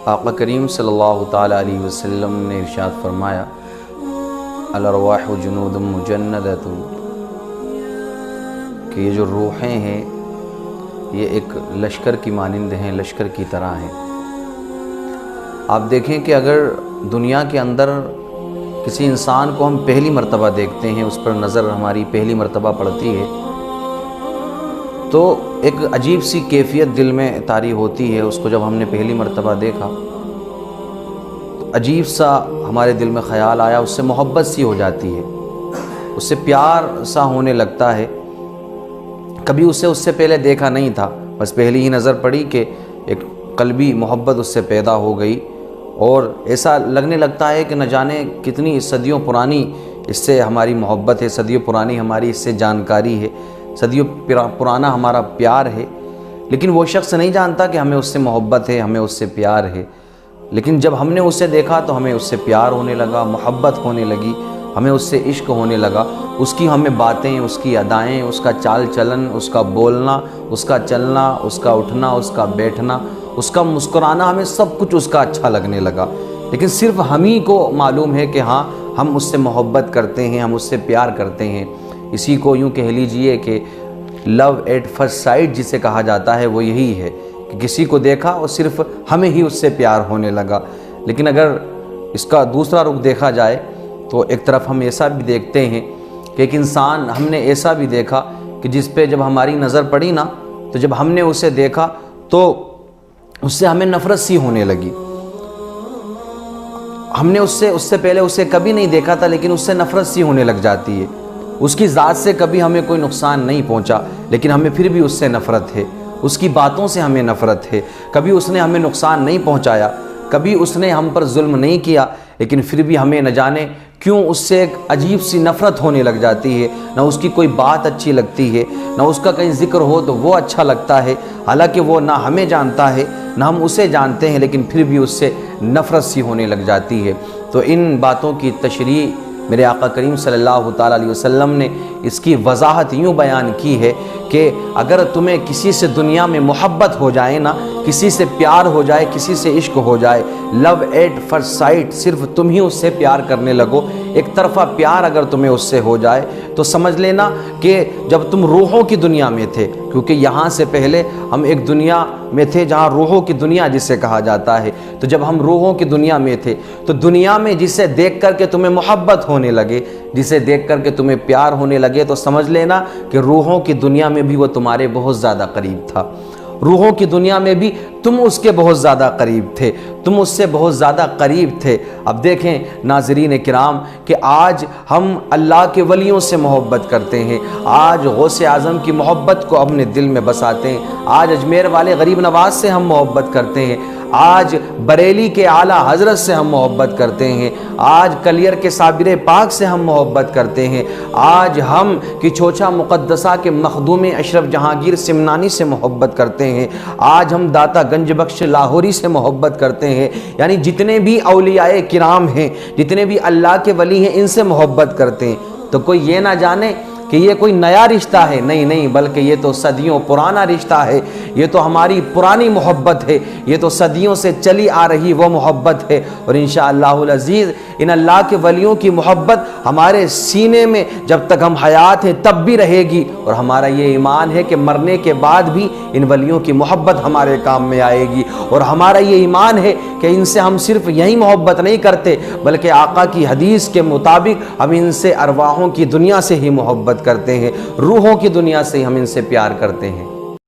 آقا کریم صلی اللہ تعالیٰ علیہ وسلم نے ارشاد فرمایا الارواح جنود مجندۃ، کہ یہ جو روحیں ہیں یہ ایک لشکر کی مانند ہیں، لشکر کی طرح ہیں۔ آپ دیکھیں کہ اگر دنیا کے اندر کسی انسان کو ہم پہلی مرتبہ دیکھتے ہیں، اس پر نظر ہماری پہلی مرتبہ پڑتی ہے تو ایک عجیب سی کیفیت دل میں طاری ہوتی ہے۔ اس کو جب ہم نے پہلی مرتبہ دیکھا تو عجیب سا ہمارے دل میں خیال آیا، اس سے محبت سی ہو جاتی ہے، اس سے پیار سا ہونے لگتا ہے۔ کبھی اس سے پہلے دیکھا نہیں تھا، بس پہلی ہی نظر پڑی کہ ایک قلبی محبت اس سے پیدا ہو گئی، اور ایسا لگنے لگتا ہے کہ نہ جانے کتنی صدیوں پرانی اس سے ہماری محبت ہے، صدیوں پرانی ہماری اس سے جانکاری ہے، صدیوں پرانا ہمارا پیار ہے۔ لیکن وہ شخص نہیں جانتا کہ ہمیں اس سے محبت ہے، ہمیں اس سے پیار ہے۔ لیکن جب ہم نے اسے دیکھا تو ہمیں اس سے پیار ہونے لگا، محبت ہونے لگی، ہمیں اس سے عشق ہونے لگا۔ اس کی ہمیں باتیں، اس کی ادائیں، اس کا چال چلن، اس کا بولنا، اس کا چلنا، اس کا اٹھنا، اس کا بیٹھنا، اس کا مسکرانا، ہمیں سب کچھ اس کا اچھا لگنے لگا۔ لیکن صرف ہم ہی کو معلوم ہے کہ ہاں ہم اس سے محبت کرتے ہیں، ہم اس سے پیار کرتے ہیں۔ اسی کو یوں کہہ لیجئے کہ لو ایٹ فرسٹ سائٹ جسے کہا جاتا ہے، وہ یہی ہے کہ کسی کو دیکھا اور صرف ہمیں ہی اس سے پیار ہونے لگا۔ لیکن اگر اس کا دوسرا رخ دیکھا جائے تو ایک طرف ہم ایسا بھی دیکھتے ہیں کہ ایک انسان ہم نے ایسا بھی دیکھا کہ جس پہ جب ہماری نظر پڑی نا تو جب ہم نے اسے دیکھا تو اس سے ہمیں نفرت سی ہونے لگی۔ ہم نے اس سے پہلے اسے کبھی نہیں دیکھا تھا، لیکن اس سے نفرت سی ہونے لگ جاتی ہے۔ اس کی ذات سے کبھی ہمیں کوئی نقصان نہیں پہنچا، لیکن ہمیں پھر بھی اس سے نفرت ہے۔ اس کی باتوں سے ہمیں نفرت ہے، کبھی اس نے ہمیں نقصان نہیں پہنچایا، کبھی اس نے ہم پر ظلم نہیں کیا، لیکن پھر بھی ہمیں نہ جانے کیوں اس سے ایک عجیب سی نفرت ہونے لگ جاتی ہے۔ نہ اس کی کوئی بات اچھی لگتی ہے، نہ اس کا کہیں ذکر ہو تو وہ اچھا لگتا ہے، حالانکہ وہ نہ ہمیں جانتا ہے نہ ہم اسے جانتے ہیں، لیکن پھر بھی اس سے نفرت سی ہونے لگ جاتی ہے۔ تو ان باتوں کی تشریح میرے آقا کریم صلی اللہ تعالیٰ علیہ وسلم نے اس کی وضاحت یوں بیان کی ہے کہ اگر تمہیں کسی سے دنیا میں محبت ہو جائے نا، کسی سے پیار ہو جائے، کسی سے عشق ہو جائے، لو ایٹ فرسٹ سائٹ، صرف تم ہی اس سے پیار کرنے لگو، ایک طرفہ پیار اگر تمہیں اس سے ہو جائے تو سمجھ لینا کہ جب تم روحوں کی دنیا میں تھے، کیونکہ یہاں سے پہلے ہم ایک دنیا میں تھے جہاں روحوں کی دنیا جسے کہا جاتا ہے، تو جب ہم روحوں کی دنیا میں تھے تو دنیا میں جسے دیکھ کر کے تمہیں محبت ہونے لگے، جسے دیکھ کر کے تمہیں پیار ہونے لگے، تو سمجھ لینا کہ روحوں کی دنیا میں بھی وہ تمہارے بہت زیادہ قریب تھا، روحوں کی دنیا میں بھی تم اس کے بہت زیادہ قریب تھے، تم اس سے بہت زیادہ قریب تھے۔ اب دیکھیں ناظرین کرام کہ آج ہم اللہ کے ولیوں سے محبت کرتے ہیں، آج غوث اعظم کی محبت کو اپنے دل میں بساتے ہیں، آج اجمیر والے غریب نواز سے ہم محبت کرتے ہیں، آج بریلی کے اعلیٰ حضرت سے ہم محبت کرتے ہیں، آج کلیر کے صابر پاک سے ہم محبت کرتے ہیں، آج ہم کی چھوچا مقدسہ کے مخدوم اشرف جہانگیر سمنانی سے محبت کرتے ہیں، آج ہم داتا گنج بخش لاہوری سے محبت کرتے ہیں۔ یعنی جتنے بھی اولیاء کرام ہیں، جتنے بھی اللہ کے ولی ہیں، ان سے محبت کرتے ہیں۔ تو کوئی یہ نہ جانے کہ یہ کوئی نیا رشتہ ہے، نہیں، بلکہ یہ تو صدیوں پرانا رشتہ ہے، یہ تو ہماری پرانی محبت ہے، یہ تو صدیوں سے چلی آ رہی وہ محبت ہے، اور انشاءاللہ العزیز ان اللہ کے ولیوں کی محبت ہمارے سینے میں جب تک ہم حیات ہیں تب بھی رہے گی، اور ہمارا یہ ایمان ہے کہ مرنے کے بعد بھی ان ولیوں کی محبت ہمارے کام میں آئے گی، اور ہمارا یہ ایمان ہے کہ ان سے ہم صرف یہی محبت نہیں کرتے بلکہ آقا کی حدیث کے مطابق ہم ان سے ارواحوں کی دنیا سے ہی محبت کرتے ہیں، روحوں کی دنیا سے ہی ہم ان سے پیار کرتے ہیں۔